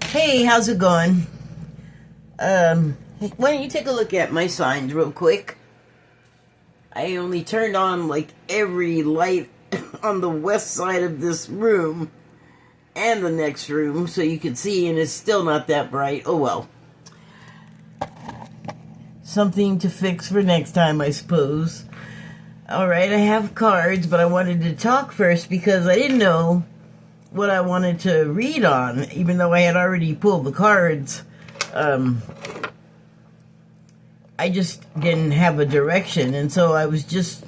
Hey, how's it going? Why don't you take a look at my signs real quick? I only turned on like every light on the west side of this room and the next room so you can see, and it's still not that bright. Oh well. Something to fix for next time, I suppose. Alright, I have cards, but I wanted to talk first because I didn't know what I wanted to read on, even though I had already pulled the cards. I just didn't have a direction, and so I was just,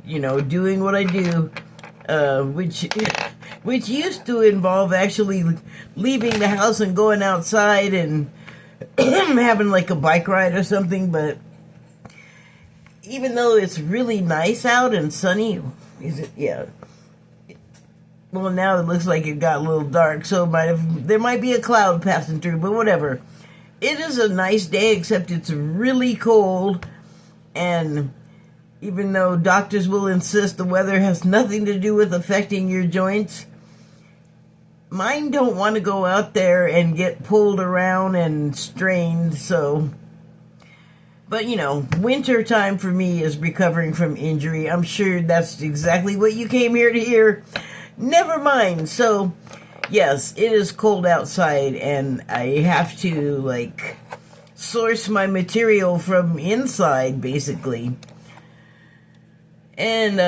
doing what I do, which used to involve actually leaving the house and going outside and having like a bike ride or something. But even though it's really nice out and sunny, yeah. Well, now it looks like it got a little dark, so there might be a cloud passing through, but whatever. It is a nice day, except it's really cold, and even though doctors will insist the weather has nothing to do with affecting your joints, mine don't want to go out there and get pulled around and strained, so... But, winter time for me is recovering from injury. I'm sure that's exactly what you came here to hear. Never mind. So, yes, it is cold outside, and I have to, source my material from inside, basically. And,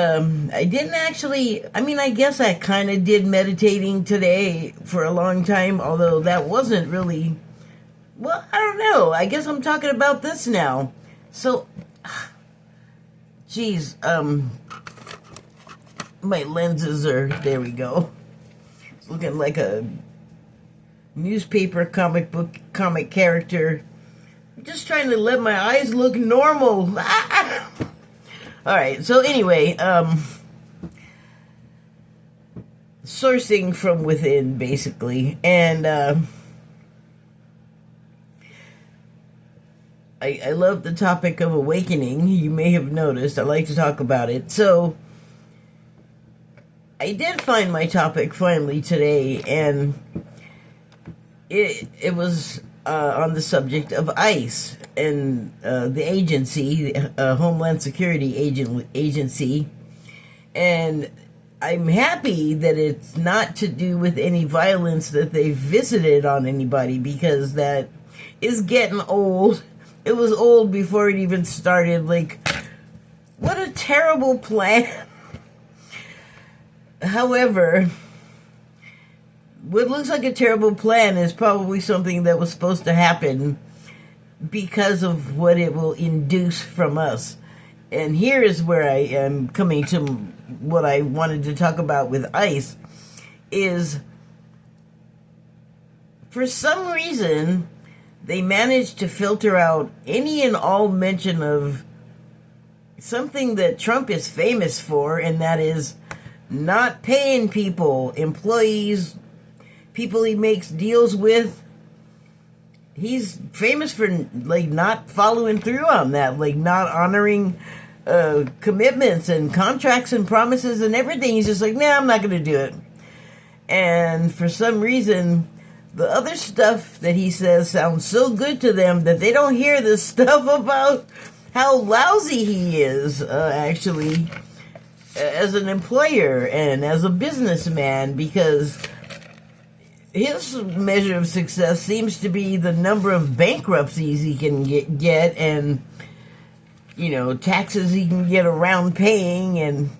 I didn't actually, I guess I kind of did meditating today for a long time, although that wasn't really, well, I don't know. I guess I'm talking about this now. So, geez, my lenses are, there we go. It's looking like a newspaper comic character. I'm just trying to let my eyes look normal. Alright, so anyway, sourcing from within, basically. And, I love the topic of awakening. You may have noticed. I like to talk about it. So, I did find my topic finally today, and it was on the subject of ICE and the agency, Homeland Security Agency, and I'm happy that it's not to do with any violence that they visited on anybody, because that is getting old. It was old before it even started. What a terrible plan. However, what looks like a terrible plan is probably something that was supposed to happen because of what it will induce from us. And here is where I am coming to what I wanted to talk about with ICE, is for some reason they managed to filter out any and all mention of something that Trump is famous for, and that is not paying people, employees, people he makes deals with. He's famous for, not following through on that, not honoring commitments and contracts and promises and everything. He's just nah, I'm not going to do it. And for some reason, the other stuff that he says sounds so good to them that they don't hear the stuff about how lousy he is, actually, as an employer and as a businessman, because his measure of success seems to be the number of bankruptcies he can get and, taxes he can get around paying, and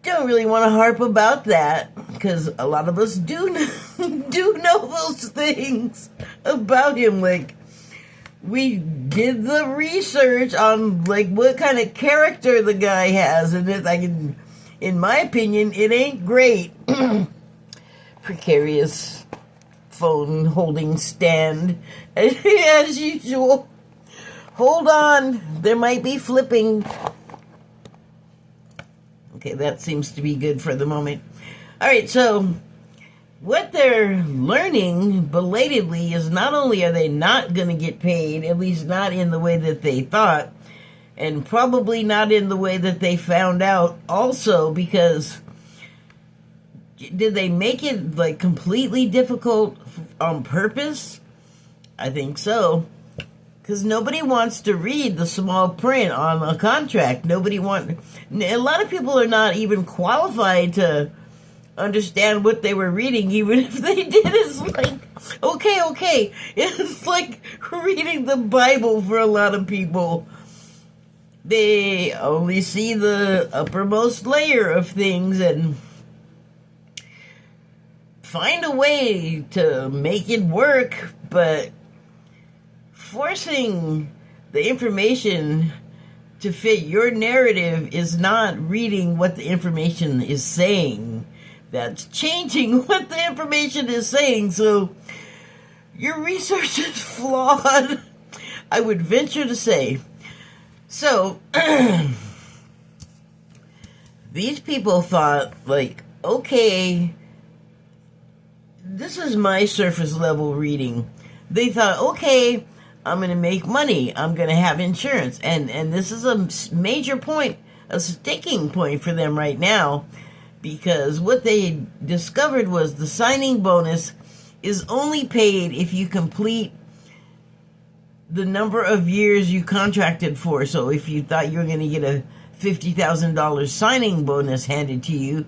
don't really want to harp about that, because a lot of us do know those things about him. We did the research on, what kind of character the guy has, and in my opinion, it ain't great. Precarious phone holding stand, as usual. Hold on, there might be flipping. Okay, that seems to be good for the moment. Alright, so what they're learning belatedly is not only are they not going to get paid, at least not in the way that they thought, and probably not in the way that they found out also, because did they make it completely difficult on purpose? I think so. Because nobody wants to read the small print on a contract. A lot of people are not even qualified to understand what they were reading, even if they did. It's like, okay. It's like reading the Bible for a lot of people. They only see the uppermost layer of things and find a way to make it work, but forcing the information to fit your narrative is not reading what the information is saying. That's changing what the information is saying. So your research is flawed, I would venture to say. So these people thought, like, okay, this is my surface level reading. They thought, okay, I'm going to make money. I'm going to have insurance. And this is a major point, a sticking point for them right now, because what they discovered was the signing bonus is only paid if you complete the number of years you contracted for. So if you thought you were going to get a $50,000 signing bonus handed to you,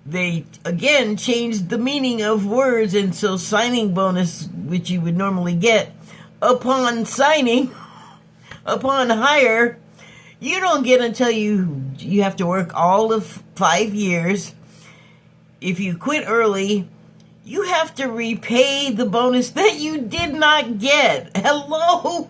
they again changed the meaning of words. And so signing bonus, which you would normally get upon signing, upon hire, you don't get until you have to work all of 5 years. If you quit early, you have to repay the bonus that you did not get. Hello?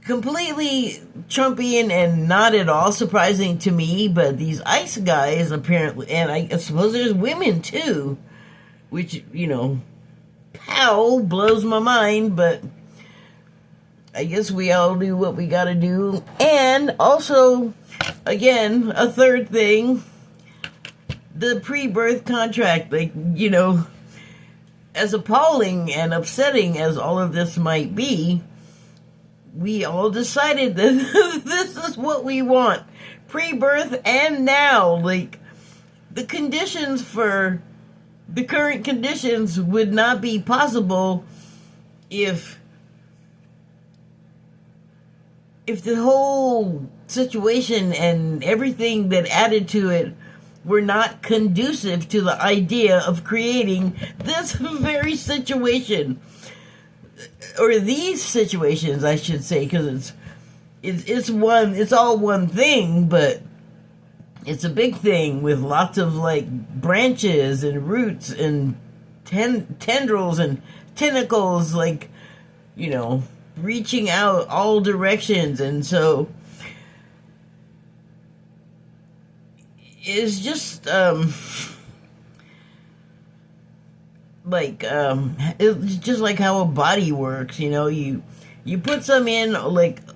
Completely Trumpian and not at all surprising to me, but these ICE guys apparently, and I suppose there's women too, which, pow, blows my mind, but I guess we all do what we gotta do. And also, again, a third thing, the pre-birth contract, as appalling and upsetting as all of this might be, we all decided that this is what we want. Pre-birth and now. The conditions for the current conditions would not be possible if the whole situation and everything that added to it were not conducive to the idea of creating this very situation, or these situations, I should say, because it's all one thing, but it's a big thing with lots of branches and roots and tendrils and tentacles, reaching out all directions. And so it's just it's just like how a body works. You put some in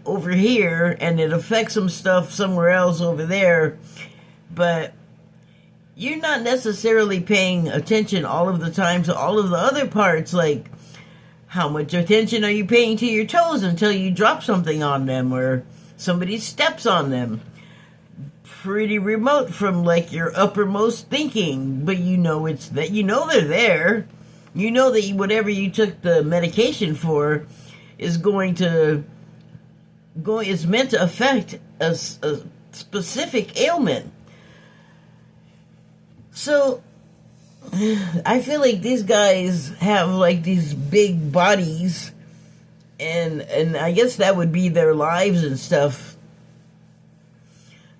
over here and it affects some stuff somewhere else over there, but you're not necessarily paying attention all of the time to all of the other parts. How much attention are you paying to your toes until you drop something on them or somebody steps on them? Pretty remote from your uppermost thinking, but they're there. You know that whatever you took the medication for is meant to affect a specific ailment. So I feel like these guys have these big bodies, and I guess that would be their lives and stuff.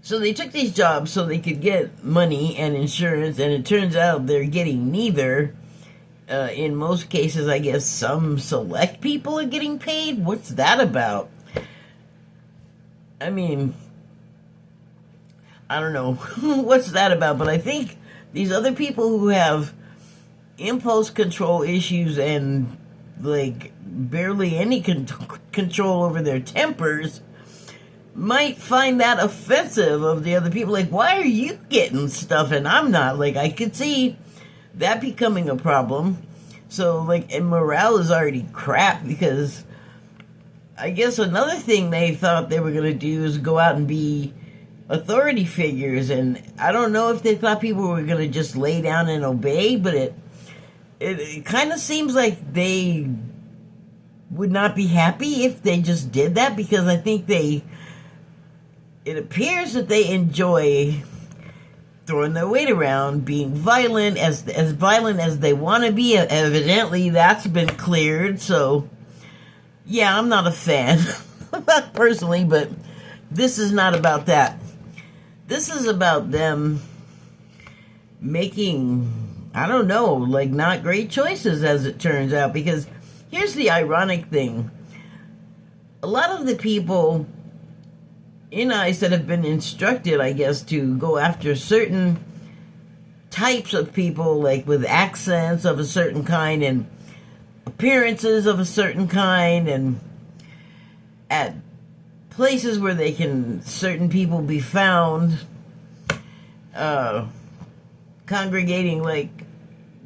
So they took these jobs so they could get money and insurance, and it turns out they're getting neither. In most cases, I guess some select people are getting paid. What's that about? I mean, I don't know what's that about, but I think these other people who have impulse control issues and barely any control over their tempers might find that offensive of the other people. Why are you getting stuff and I'm not? I could see that becoming a problem. So and morale is already crap, because I guess another thing they thought they were going to do is go out and be authority figures, and I don't know if they thought people were going to just lay down and obey, but it kind of seems like they would not be happy if they just did that, because I think it appears that they enjoy throwing their weight around, being violent, as violent as they want to be. Evidently, that's been cleared. So, yeah, I'm not a fan, not personally, but this is not about that. This is about them making, I don't know, like not great choices, as it turns out. Because here's the ironic thing: a lot of the people in ICE that have been instructed, I guess, to go after certain types of people, like with accents of a certain kind and appearances of a certain kind, and at places where certain people be found congregating, like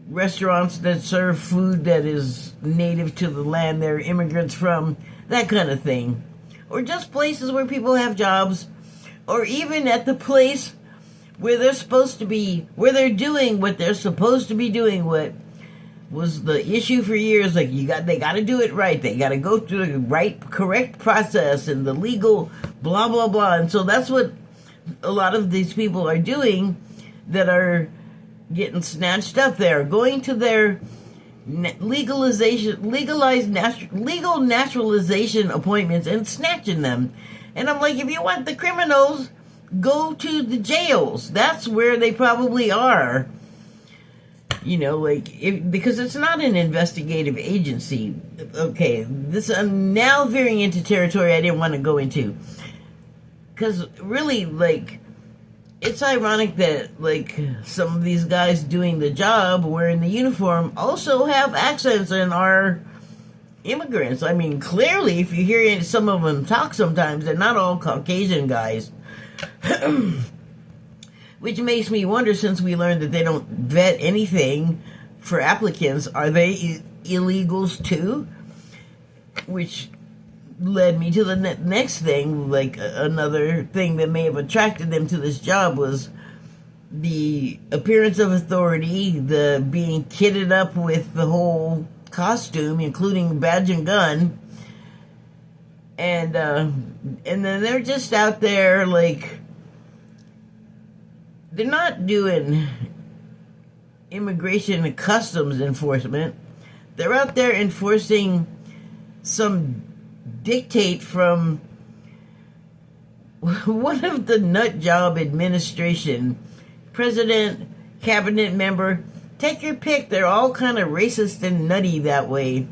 restaurants that serve food that is native to the land they're immigrants from, that kind of thing. Or just places where people have jobs, or even at the place where they're supposed to be, where they're doing what they're supposed to be doing, what was the issue for years. Like, they got to do it right. They got to go through the right, correct process and the legal blah, blah, blah. And so that's what a lot of these people are doing that are getting snatched up there, going to their legal naturalization appointments and snatching them. And I'm like, if you want the criminals, go to the jails. That's where they probably are. You know, because it's not an investigative agency. Okay, I'm now veering into territory I didn't want to go into. Because really, it's ironic that, some of these guys doing the job, wearing the uniform, also have accents and are immigrants. I mean, clearly, if you hear some of them talk sometimes, they're not all Caucasian guys. Which makes me wonder, since we learned that they don't vet anything for applicants, are they illegals too? Which led me to the next thing, another thing that may have attracted them to this job was the appearance of authority, the being kitted up with the whole costume, including badge and gun, and then they're just out there, they're not doing immigration and customs enforcement. They're out there enforcing some dictate from one of the nut job administration, president, cabinet member, take your pick. They're all kind of racist and nutty that way,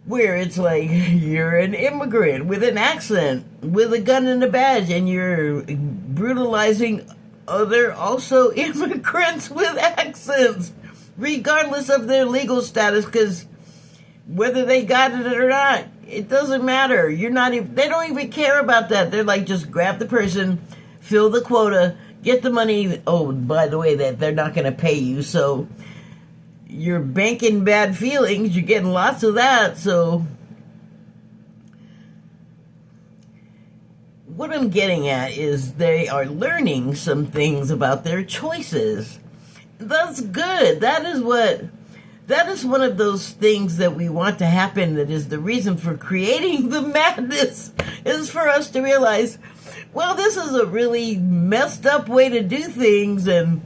where it's like, you're an immigrant with an accent, with a gun and a badge, and you're brutalizing other also immigrants with accents, regardless of their legal status, because whether they got it or not, it doesn't matter. They don't even care about that. They're like, just grab the person, fill the quota, get the money. Oh, by the way, that they're not going to pay you, so you're banking bad feelings. You're getting lots of that. So what I'm getting at is they are learning some things about their choices. That's good. That is one of those things that we want to happen. That is the reason for creating the madness, is for us to realize, well, this is a really messed up way to do things, and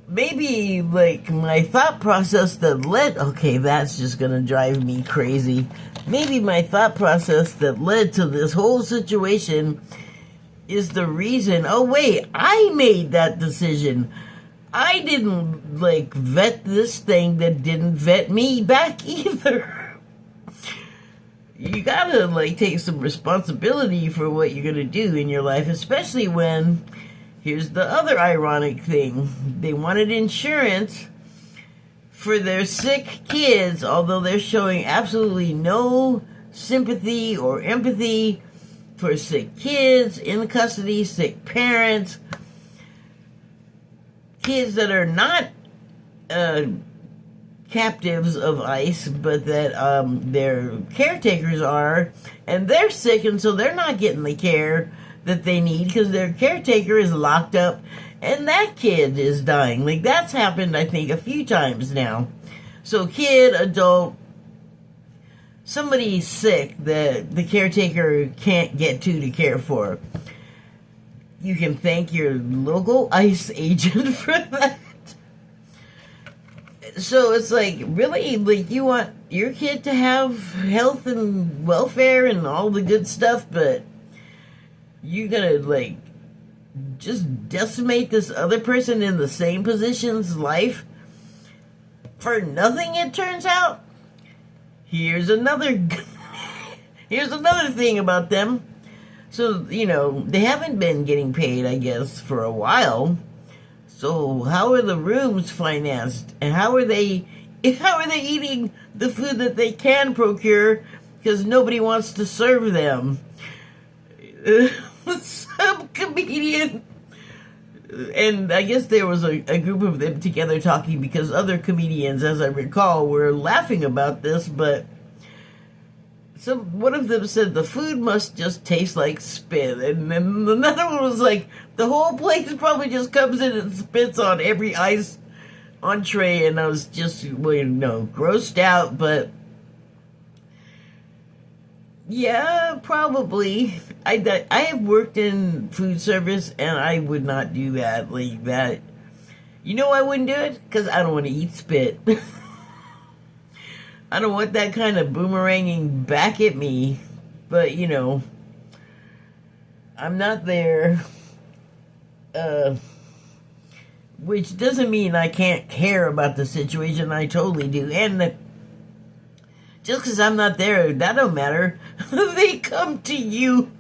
maybe my thought process that's just gonna drive me crazy. Maybe my thought process that led to this whole situation is the reason. Oh wait, I made that decision. I didn't vet this thing that didn't vet me back either. You gotta take some responsibility for what you're gonna do in your life, especially when, here's the other ironic thing, they wanted insurance for their sick kids, although they're showing absolutely no sympathy or empathy for sick kids in custody, sick parents, kids that are not captives of ICE, but that their caretakers are, and they're sick, and so they're not getting the care that they need because their caretaker is locked up and that kid is dying. Like, that's happened, I think, a few times now. So kid, adult, somebody's sick that the caretaker can't get to care for. You can thank your local ICE agent for that. So it's like, really, like, you want your kid to have health and welfare and all the good stuff, but you're gonna, like, just decimate this other person in the same position's life for nothing, it turns out? Here's another thing about them. So, you know, they haven't been getting paid, I guess, for a while. So how are the rooms financed? And how are they eating the food that they can procure because nobody wants to serve them? Some comedian, and I guess there was a group of them together talking because other comedians, as I recall, were laughing about this, but one of them said the food must just taste like spit, and then another one was like, the whole place probably just comes in and spits on every ice entree, and I was just, well, you know, grossed out, but yeah, probably. I have worked in food service, and I would not do that, like that. You know why I wouldn't do it? Because I don't want to eat spit. I don't want that kind of boomeranging back at me, but, you know, I'm not there, which doesn't mean I can't care about the situation. I totally do, and just because I'm not there, that don't matter. They come to you.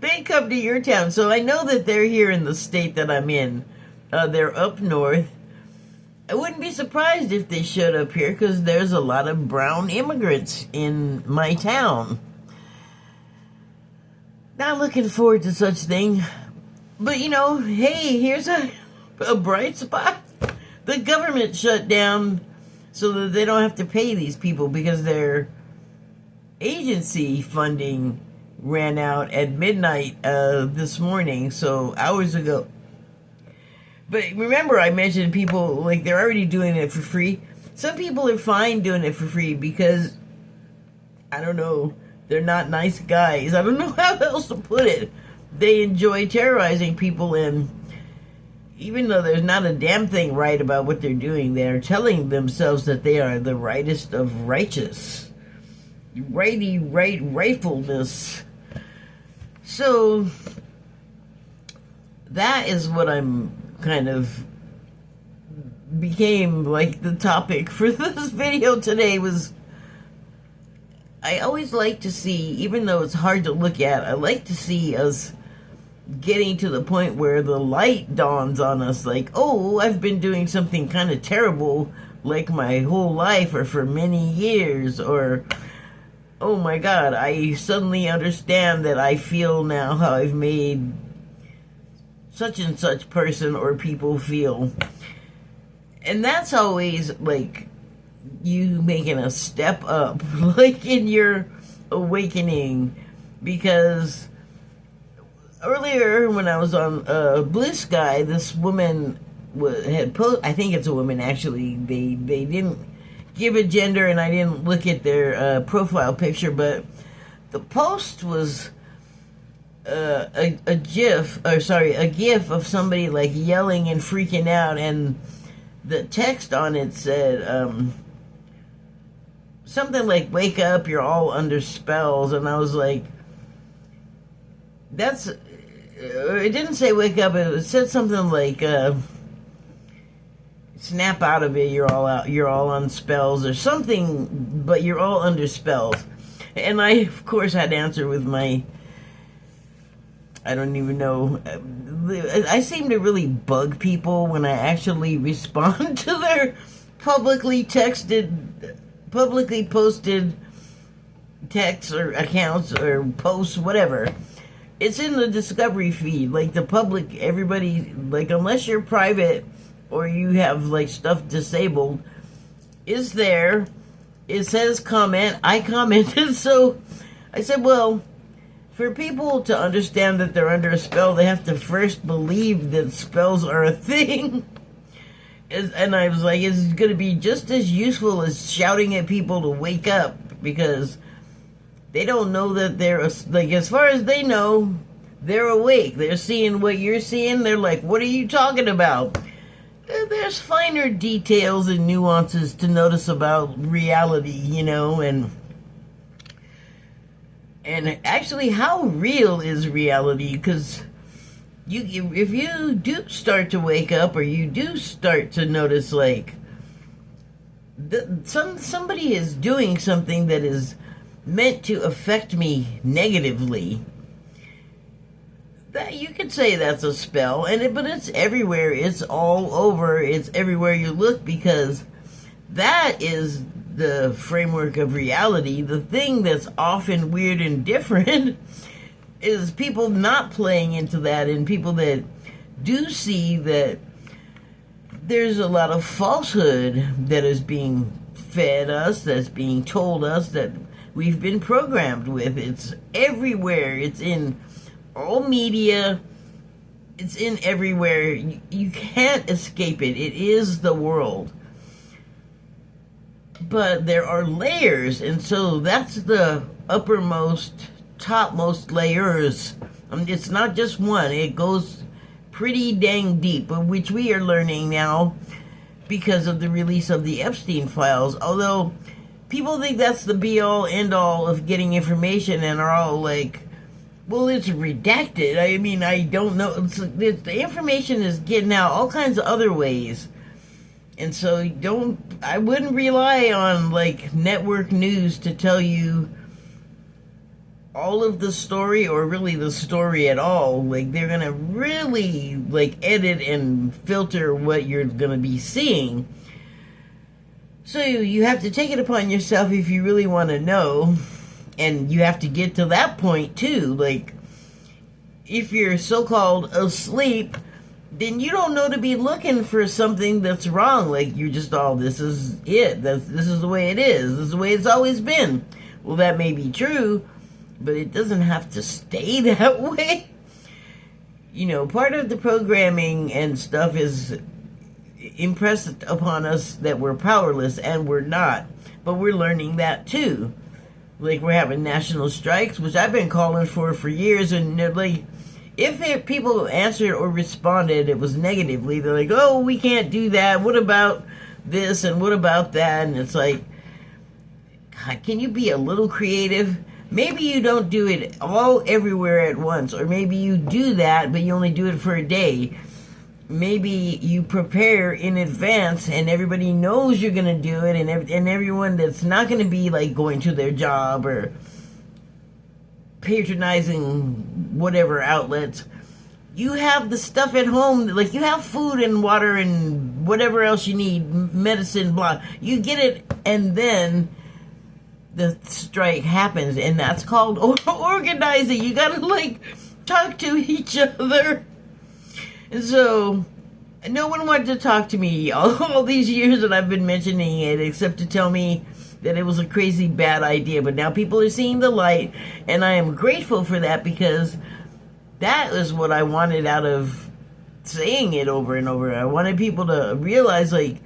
They come to your town, so I know that they're here in the state that I'm in. They're up north. I wouldn't be surprised if they showed up here because there's a lot of brown immigrants in my town. Not looking forward to such thing. But, you know, hey, here's a bright spot. The government shut down so that they don't have to pay these people because their agency funding ran out at midnight this morning, so hours ago. But remember, I mentioned people, like, they're already doing it for free. Some people are fine doing it for free because, I don't know, they're not nice guys. I don't know how else to put it. They enjoy terrorizing people, and even though there's not a damn thing right about what they're doing, they're telling themselves that they are the rightest of righteous. Rightfulness. So, that is what I'm kind of became like the topic for this video today. Was I always like to see, even though it's hard to look at, I like to see us getting to the point where the light dawns on us, like, oh, I've been doing something kind of terrible like my whole life or for many years, or oh my God, I suddenly understand that I feel now how I've made such and such person or people feel. And that's always like you making a step up, like in your awakening. Because earlier when I was on Blue Sky, this woman had I think it's a woman actually, they didn't give a gender and I didn't look at their profile picture, but the post was a gif of somebody like yelling and freaking out, and the text on it said something like, wake up, you're all under spells. And I was like, that's it didn't say wake up, it said something like snap out of it, you're all on spells or something, but you're all under spells. And I of course had to answer with my, I don't even know. I seem to really bug people when I actually respond to their publicly posted texts or accounts or posts, whatever. It's in the discovery feed. Like the public, everybody, like unless you're private or you have like stuff disabled, is there. It says comment. I commented, so I said, well, For people to understand that they're under a spell, they have to first believe that spells are a thing. And I was like, it's going to be just as useful as shouting at people to wake up, because they don't know that they're, like, as far as they know, they're awake. They're seeing what you're seeing. They're like, what are you talking about? There's finer details and nuances to notice about reality, you know, and actually, how real is reality? Because if you do start to wake up, or you do start to notice, like, somebody is doing something that is meant to affect me negatively, that you could say that's a spell, but it's everywhere. It's all over. It's everywhere you look, because that is the framework of reality. The thing that's often weird and different is people not playing into that, and people that do see that there's a lot of falsehood that is being fed us, that's being told us, that we've been programmed with. It's everywhere. It's in all media. It's in everywhere. You can't escape it. It is the world. But there are layers, and so that's the uppermost, topmost layers. It's not just one. It goes pretty dang deep, which we are learning now because of the release of the Epstein files. Although people think that's the be-all, end-all of getting information, and are all like, well, it's redacted. I mean, I don't know. The information is getting out all kinds of other ways. And so I wouldn't rely on, like, network news to tell you all of the story, or really the story at all. Like, they're going to really, like, edit and filter what you're going to be seeing. So you have to take it upon yourself if you really want to know. And you have to get to that point, too. Like, if you're so-called asleep, then you don't know to be looking for something that's wrong. Like, you're just, this is it. This is the way it is. This is the way it's always been. Well, that may be true, but it doesn't have to stay that way. You know, part of the programming and stuff is impressed upon us that we're powerless, and we're not. But we're learning that, too. Like, we're having national strikes, which I've been calling for years, and they're like, if people answered or responded, it was negatively. They're like, oh, we can't do that. What about this and what about that? And it's like, God, can you be a little creative? Maybe you don't do it all everywhere at once. Or maybe you do that, but you only do it for a day. Maybe you prepare in advance and everybody knows you're going to do it. And everyone that's not going to be like going to their job or patronizing whatever outlets, you have the stuff at home. Like, you have food and water and whatever else you need, medicine, blah. You get it, and then the strike happens, and that's called organizing. You gotta, like, talk to each other. And so, no one wanted to talk to me all these years that I've been mentioning it, except to tell me that it was a crazy bad idea. But now people are seeing the light, and I am grateful for that, because that is what I wanted out of saying it over and over. I wanted people to realize, like,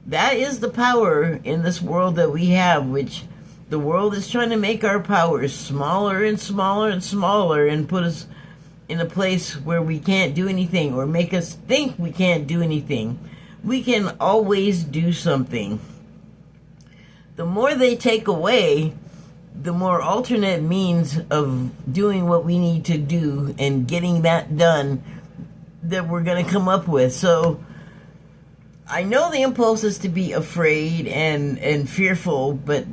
that is the power in this world that we have, which the world is trying to make our powers smaller and smaller and smaller, and put us in a place where we can't do anything, or make us think we can't do anything. We can always do something. The more they take away, the more alternate means of doing what we need to do and getting that done that we're going to come up with. So I know the impulse is to be afraid and fearful, but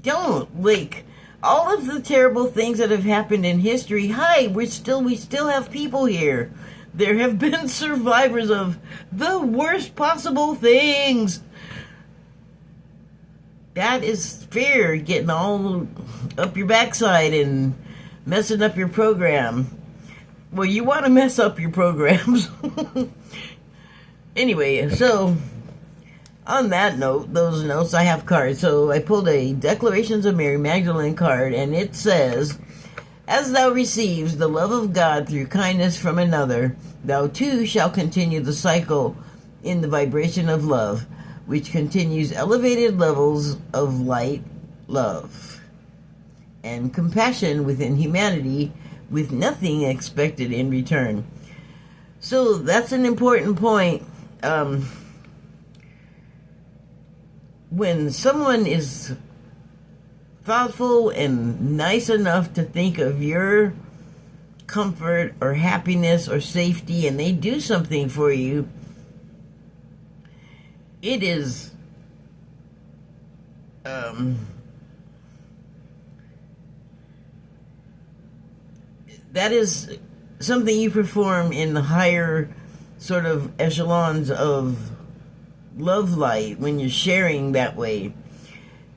don't. Like, all of the terrible things that have happened in history, we still have people here. There have been survivors of the worst possible things. That is fear getting all up your backside and messing up your program. Well, you want to mess up your programs. Anyway, so On that note, those notes, I have cards. So I pulled a Declarations of Mary Magdalene card, and it says, "As thou receives the love of God through kindness from another, thou too shalt continue the cycle in the vibration of love, which continues elevated levels of light, love, and compassion within humanity, with nothing expected in return." So that's an important point. When someone is thoughtful and nice enough to think of your comfort or happiness or safety, and they do something for you, it is that is something you perform in the higher sort of echelons of love light when you're sharing that way.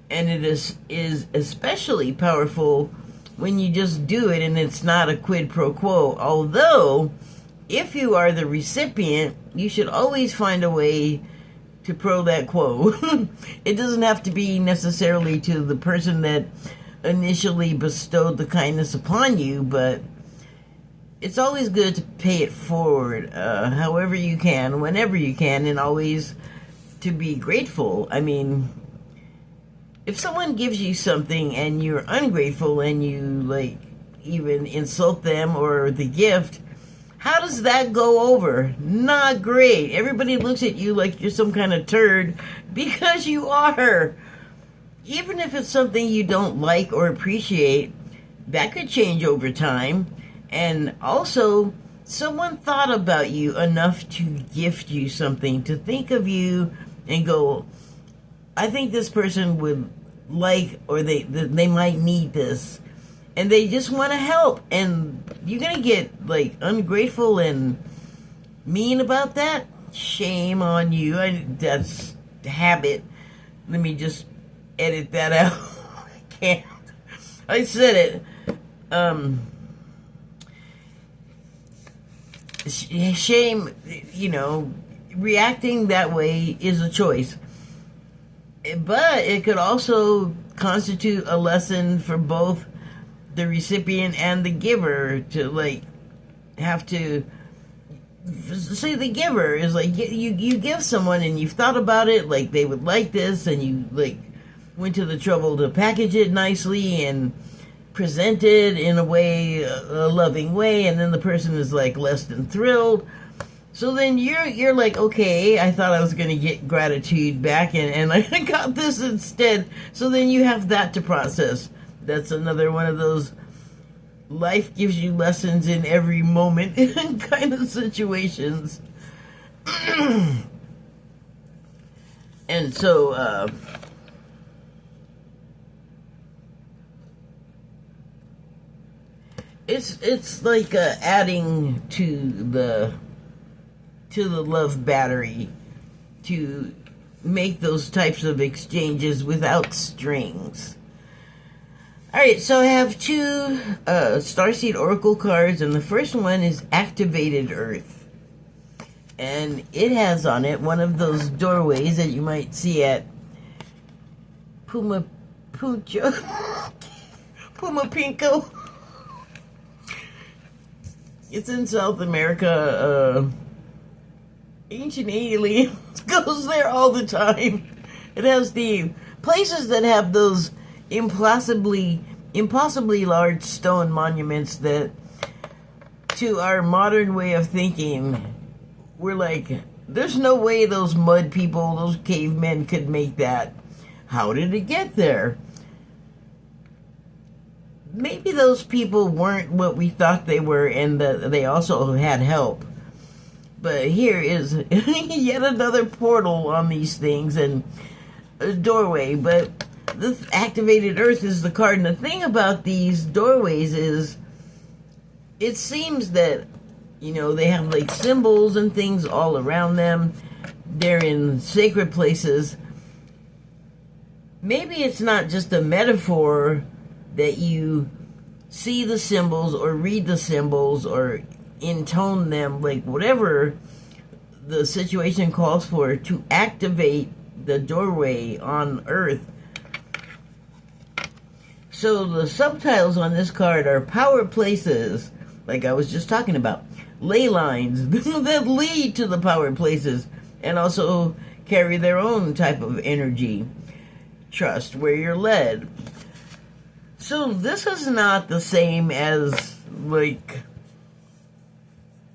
And it is especially powerful when you just do it and it's not a quid pro quo. Although, if you are the recipient, you should always find a way to pro that quo. It doesn't have to be necessarily to the person that initially bestowed the kindness upon you, but it's always good to pay it forward, however you can, whenever you can, and always to be grateful. I mean, if someone gives you something and you're ungrateful and you, like, even insult them or the gift, how does that go over? Not great. Everybody looks at you like you're some kind of turd, because you are. Even if it's something you don't like or appreciate, that could change over time. And also, someone thought about you enough to gift you something, to think of you and go, I think this person would like, or they might need this, and they just want to help. And you're gonna get, like, ungrateful and mean about that? Shame on you. That's habit. Let me just edit that out. I can't. I said it. Shame, reacting that way is a choice. But it could also constitute a lesson for both the recipient and the giver to, like, have to say the giver is like, you give someone and you've thought about it, like they would like this, and you, like, went to the trouble to package it nicely and present it in a way, a loving way, and then the person is, like, less than thrilled. So then you're like, okay, I thought I was going to get gratitude back, and I got this instead. So then you have that to process. That's another one of those life gives you lessons in every moment kind of situations. And so, it's like adding to the love battery to make those types of exchanges without strings. Alright, so I have two Starseed Oracle cards, and the first one is Activated Earth. And it has on it one of those doorways that you might see at Puma Pinko. It's in South America. Ancient Aliens goes there all the time. It has the places that have those impossibly large stone monuments that, to our modern way of thinking, we're like, there's no way those mud people, those cavemen could make that. How did it get there? Maybe those people weren't what we thought they were, and that they also had help. But here is yet another portal on these things and a doorway. But this Activated Earth is the card. And the thing about these doorways is, it seems that, they have, like, symbols and things all around them. They're in sacred places. Maybe it's not just a metaphor that you see the symbols or read the symbols or intone them, like whatever the situation calls for, to activate the doorway on Earth. So the subtitles on this card are power places, like I was just talking about, ley lines that lead to the power places, and also carry their own type of energy. Trust where you're led. So this is not the same as, like,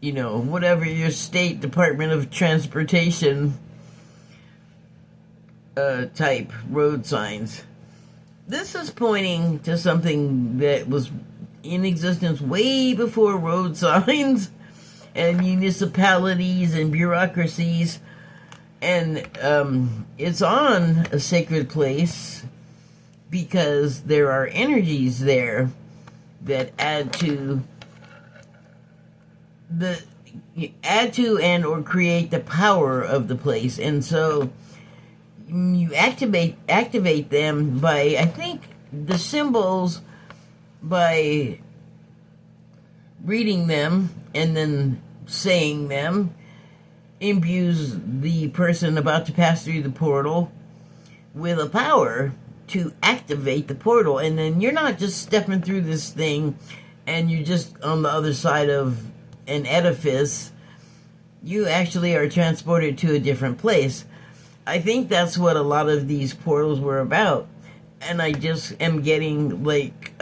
you know, whatever your state Department of Transportation type road signs. This is pointing to something that was in existence way before road signs and municipalities and bureaucracies, and it's on a sacred place because there are energies there that add to and or create the power of the place. And so you activate them by, I think, the symbols, by reading them and then saying them, imbues the person about to pass through the portal with a power to activate the portal. And then you're not just stepping through this thing and you're just on the other side of an edifice. You actually are transported to a different place. I think that's what a lot of these portals were about. And I just am getting, like,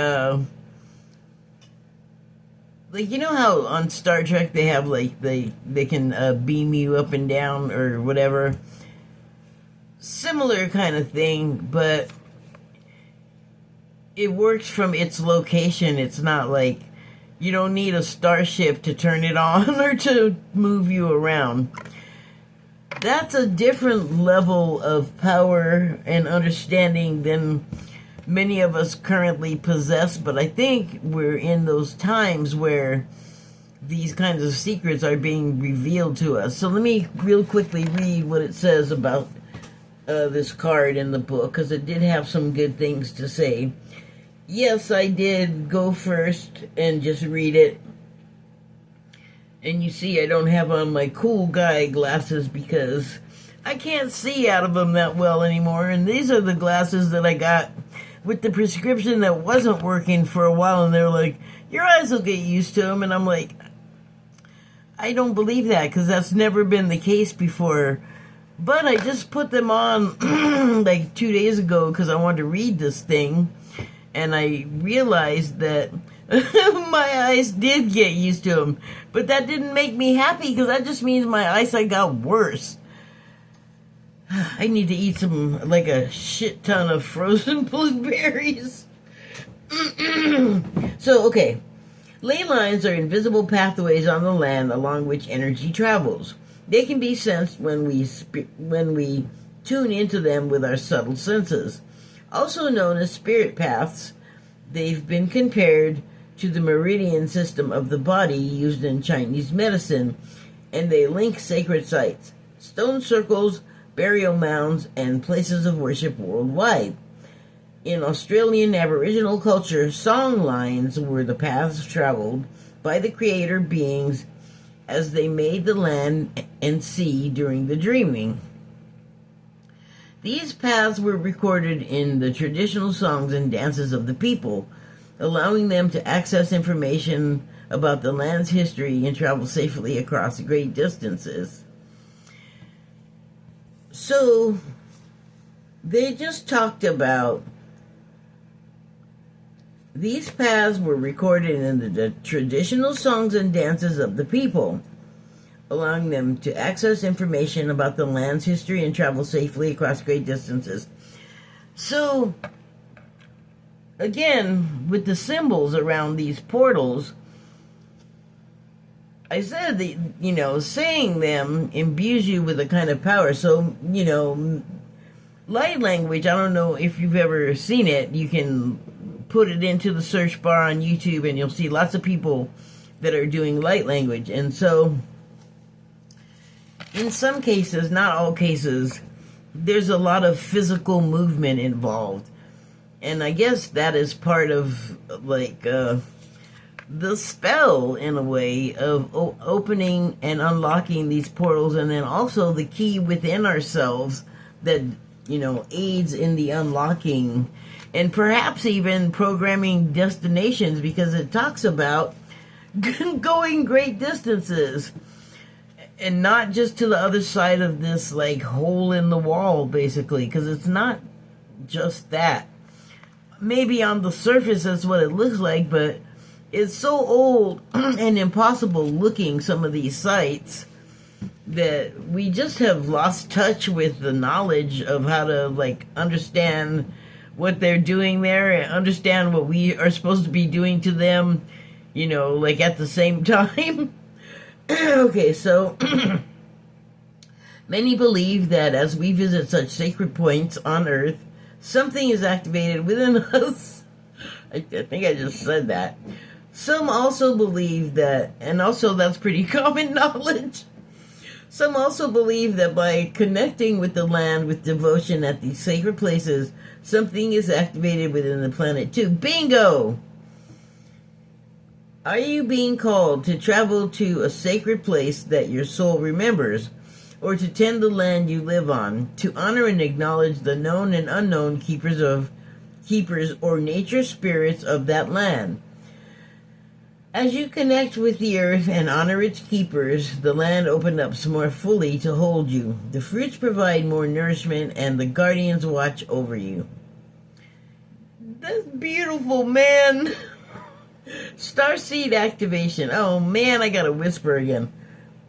you know how on Star Trek they have, like, they can beam you up and down or whatever? Similar kind of thing, but it works from its location. It's not like you don't need a starship to turn it on or to move you around. That's a different level of power and understanding than many of us currently possess, but I think we're in those times where these kinds of secrets are being revealed to us. So let me real quickly read what it says about this card in the book, because it did have some good things to say. Yes, I did go first and just read it. And you see, I don't have on my cool guy glasses because I can't see out of them that well anymore. And these are the glasses that I got with the prescription that wasn't working for a while. And they're like, your eyes will get used to them. And I'm like, I don't believe that, because that's never been the case before. But I just put them on like 2 days ago because I wanted to read this thing. And I realized that my eyes did get used to them. But that didn't make me happy, because that just means my eyesight got worse. I need to eat like a shit ton of frozen blueberries. So, okay. Ley lines are invisible pathways on the land along which energy travels. They can be sensed when we tune into them with our subtle senses. Also known as spirit paths, they've been compared to the meridian system of the body used in Chinese medicine, and they link sacred sites, stone circles, burial mounds, and places of worship worldwide. In Australian Aboriginal culture, song lines were the paths traveled by the creator beings as they made the land and sea during the dreaming. These paths were recorded in the traditional songs and dances of the people, allowing them to access information about the land's history and travel safely across great distances. So, they just talked about these paths were recorded in the traditional songs and dances of the people, allowing them to access information about the land's history and travel safely across great distances. So, again, with the symbols around these portals, I said that, saying them imbues you with a kind of power. So, light language, I don't know if you've ever seen it. You can put it into the search bar on YouTube and you'll see lots of people that are doing light language. And so, in some cases, not all cases, there's a lot of physical movement involved. And I guess that is part of, the spell, in a way, of opening and unlocking these portals, and then also the key within ourselves that, you know, aids in the unlocking and perhaps even programming destinations, because it talks about going great distances and not just to the other side of this like hole in the wall, basically, because it's not just that. Maybe on the surface that's what it looks like, but it's so old and impossible looking, some of these sites, that we just have lost touch with the knowledge of how to like understand what they're doing there and understand what we are supposed to be doing to them, you know, like at the same time. Okay, so many believe that as we visit such sacred points on Earth, something is activated within us. I think I just said that. Some also believe that, and also that's pretty common knowledge, some also believe that by connecting with the land with devotion at these sacred places, something is activated within the planet too. Bingo! Are you being called to travel to a sacred place that your soul remembers, or to tend the land you live on, to honor and acknowledge the known and unknown keepers or nature spirits of that land? As you connect with the earth and honor its keepers, the land opens up more fully to hold you. The fruits provide more nourishment, and the guardians watch over you. That's beautiful, man. Starseed activation. Oh man, I gotta whisper again.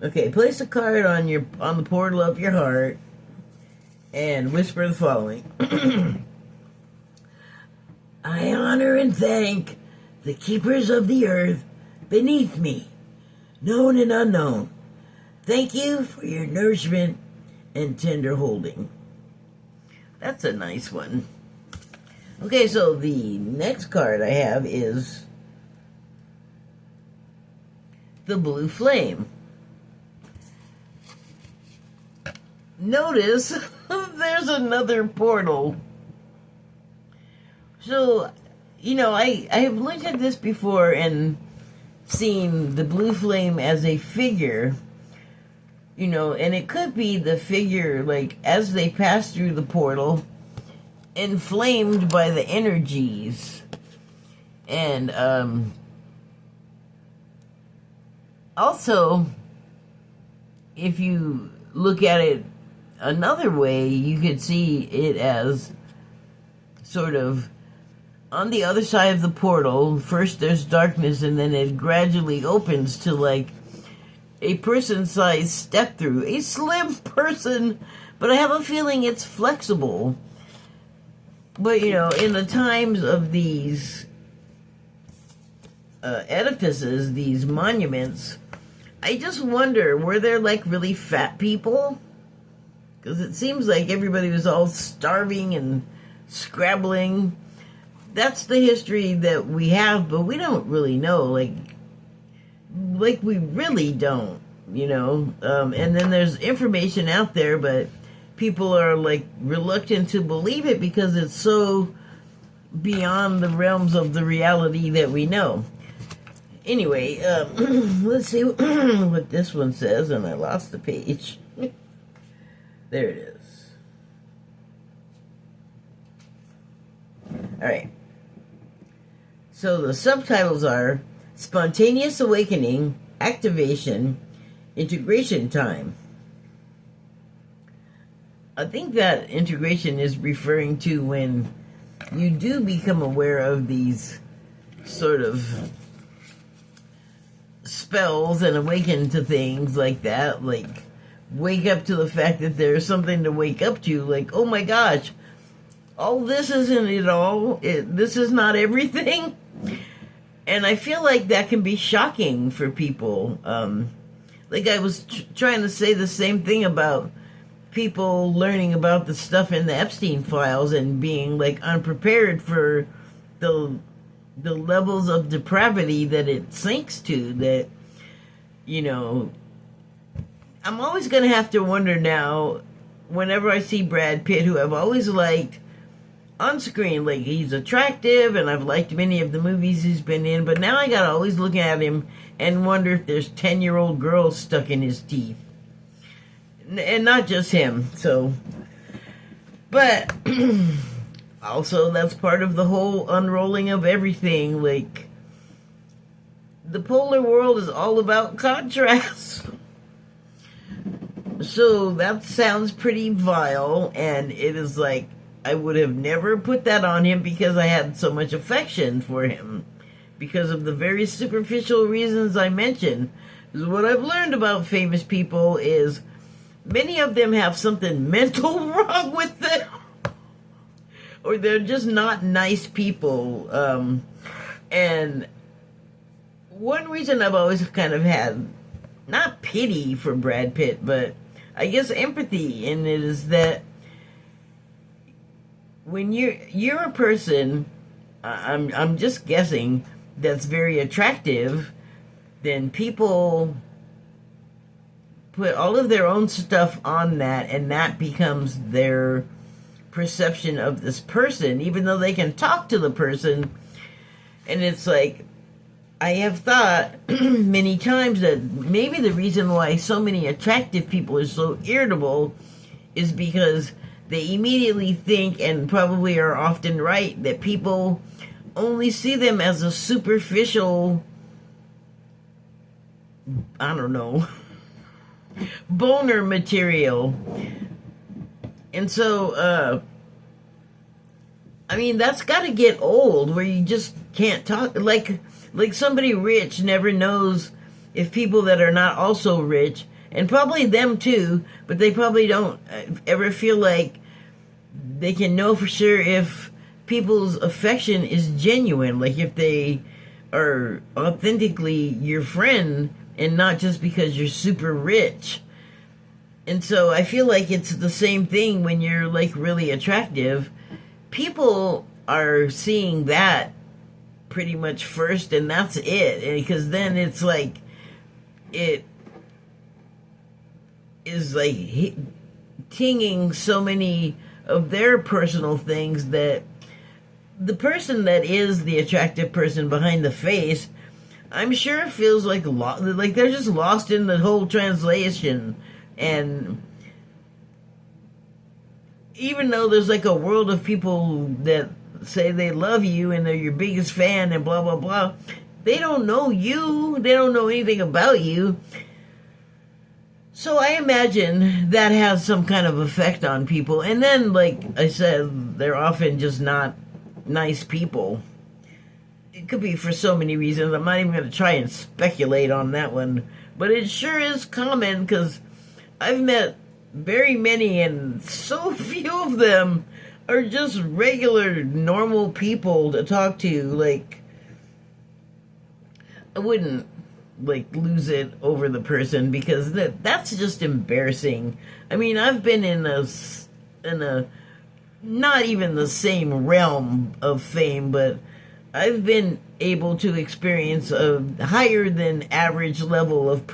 Okay, place a card on the portal of your heart and whisper the following. I honor and thank the keepers of the earth beneath me, known and unknown. Thank you for your nourishment and tender holding. That's a nice one. Okay, so the next card I have is the Blue Flame. Notice there's another portal. So, you know, I have looked at this before and seen the Blue Flame as a figure, you know, and it could be the figure, like, as they pass through the portal, inflamed by the energies. And, also, if you look at it another way, you could see it as sort of on the other side of the portal. First there's darkness, and then it gradually opens to like a person-sized step through. A slim person, but I have a feeling it's flexible. But, you know, in the times of these edifices, these monuments, I just wonder, were there like really fat people? Because it seems like everybody was all starving and scrabbling. That's the history that we have, but we don't really know. Like we really don't, you know. And then there's information out there, but people are like reluctant to believe it because it's so beyond the realms of the reality that we know. Anyway, let's see what this one says, and I lost the page. There it is. All right. So the subtitles are Spontaneous Awakening, Activation, Integration Time. I think that integration is referring to when you do become aware of these sort of spells and awaken to things like that, like wake up to the fact that there's something to wake up to, like, oh my gosh, all this isn't it all, this is not everything. And I feel like that can be shocking for people. Like I was trying to say the same thing about people learning about the stuff in the Epstein files and being like unprepared for the levels of depravity that it sinks to, that, you know, I'm always going to have to wonder now, whenever I see Brad Pitt, who I've always liked on screen, like he's attractive and I've liked many of the movies he's been in, but now I got to always look at him and wonder if there's 10-year-old girls stuck in his teeth. And not just him. So But also, that's part of the whole unrolling of everything. Like, the polar world is all about contrast. So that sounds pretty vile, and it is like, I would have never put that on him because I had so much affection for him. Because of the very superficial reasons I mentioned. Because what I've learned about famous people is many of them have something mental wrong with them. Or they're just not nice people. And one reason I've always kind of had, not pity for Brad Pitt, but I guess empathy, and it is that when you're a person, I'm just guessing, that's very attractive, then people put all of their own stuff on that, and that becomes their perception of this person, even though they can talk to the person. And it's like, I have thought many times that maybe the reason why so many attractive people are so irritable is because they immediately think, and probably are often right, that people only see them as a superficial, I don't know, boner material. And so, I mean, that's got to get old, where you just can't talk. Like somebody rich never knows if people that are not also rich, and probably them too, but they probably don't ever feel like they can know for sure if people's affection is genuine, like if they are authentically your friend and not just because you're super rich. And so I feel like it's the same thing when you're like really attractive. People are seeing that pretty much first, and that's it. Because then it's like, it is like tinging so many of their personal things that the person that is the attractive person behind the face, I'm sure feels like they're just lost in the whole translation. And even though there's like a world of people that say they love you and they're your biggest fan and blah blah blah, they don't know you, they don't know anything about you. So I imagine that has some kind of effect on people. And then, like I said, they're often just not nice people. It could be for so many reasons. I'm not even going to try and speculate on that one. But it sure is common, because I've met very many, and so few of them are just regular, normal people to talk to. Like, I wouldn't like lose it over the person, because that's just embarrassing. I mean, I've been in a not even the same realm of fame, but I've been able to experience a higher than average level of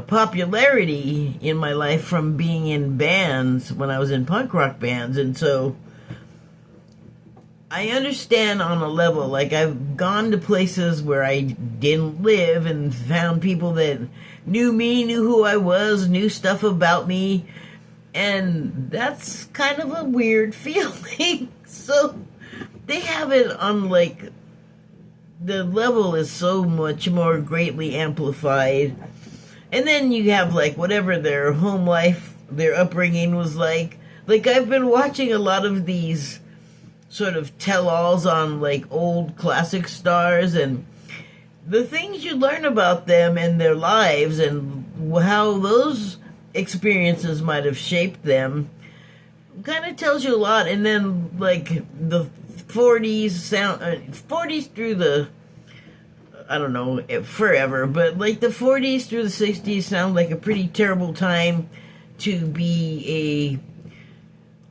popularity in my life from being in bands when I was in punk rock bands. And so I understand on a level, like I've gone to places where I didn't live and found people that knew me, knew who I was, knew stuff about me, and that's kind of a weird feeling. So they have it on, like, the level is so much more greatly amplified. And then you have, like, whatever their home life, their upbringing was like. Like, I've been watching a lot of these sort of tell-alls on, like, old classic stars, and the things you learn about them and their lives and how those experiences might have shaped them kind of tells you a lot. And then, like, the 40s through the, I don't know, forever, but like the 40s through the 60s sound like a pretty terrible time to be a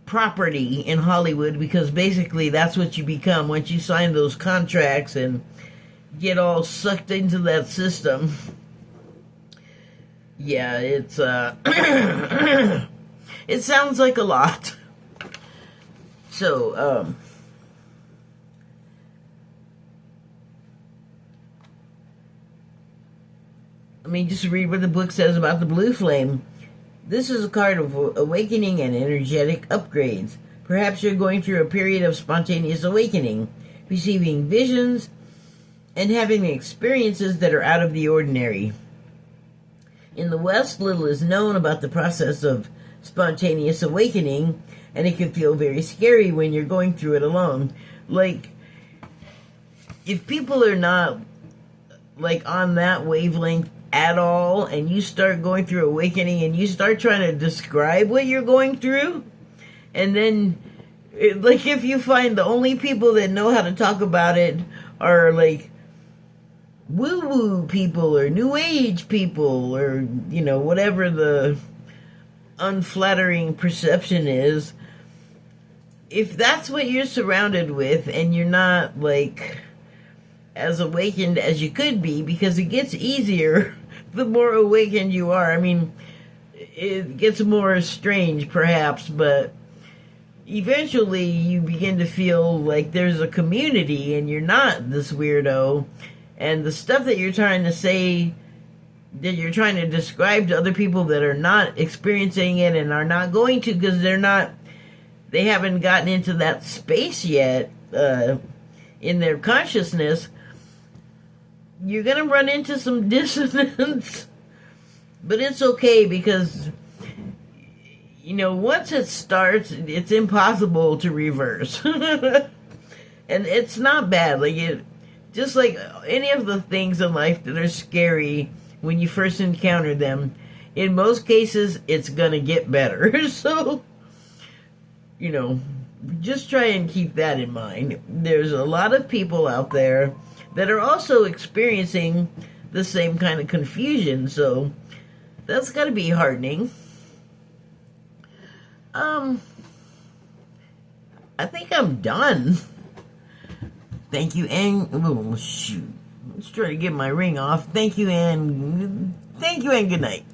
property in Hollywood, because basically that's what you become once you sign those contracts and get all sucked into that system. Yeah, it's it sounds like a lot. So I mean, just read what the book says about the Blue Flame. This is a card of awakening and energetic upgrades. Perhaps you're going through a period of spontaneous awakening, receiving visions, and having experiences that are out of the ordinary. In the West, little is known about the process of spontaneous awakening, and it can feel very scary when you're going through it alone. Like, if people are not, like, on that wavelength at all, and you start going through awakening, and you start trying to describe what you're going through, and then, like, if you find the only people that know how to talk about it are, like, woo-woo people, or new age people, or, you know, whatever the unflattering perception is, if that's what you're surrounded with, and you're not, like, as awakened as you could be, because it gets easier the more awakened you are. I mean, it gets more strange, perhaps, but eventually you begin to feel like there's a community, and you're not this weirdo, and the stuff that you're trying to say, that you're trying to describe to other people that are not experiencing it and are not going to, because they haven't gotten into that space yet in their consciousness, you're going to run into some dissonance. But it's okay, because, you know, once it starts, it's impossible to reverse. And it's not bad. Like, just like any of the things in life that are scary when you first encounter them, in most cases, it's going to get better. So, you know, just try and keep that in mind. There's a lot of people out there that are also experiencing the same kind of confusion, so that's got to be heartening. I think I'm done. Thank you, and oh shoot, let's try to get my ring off. Thank you, and good night.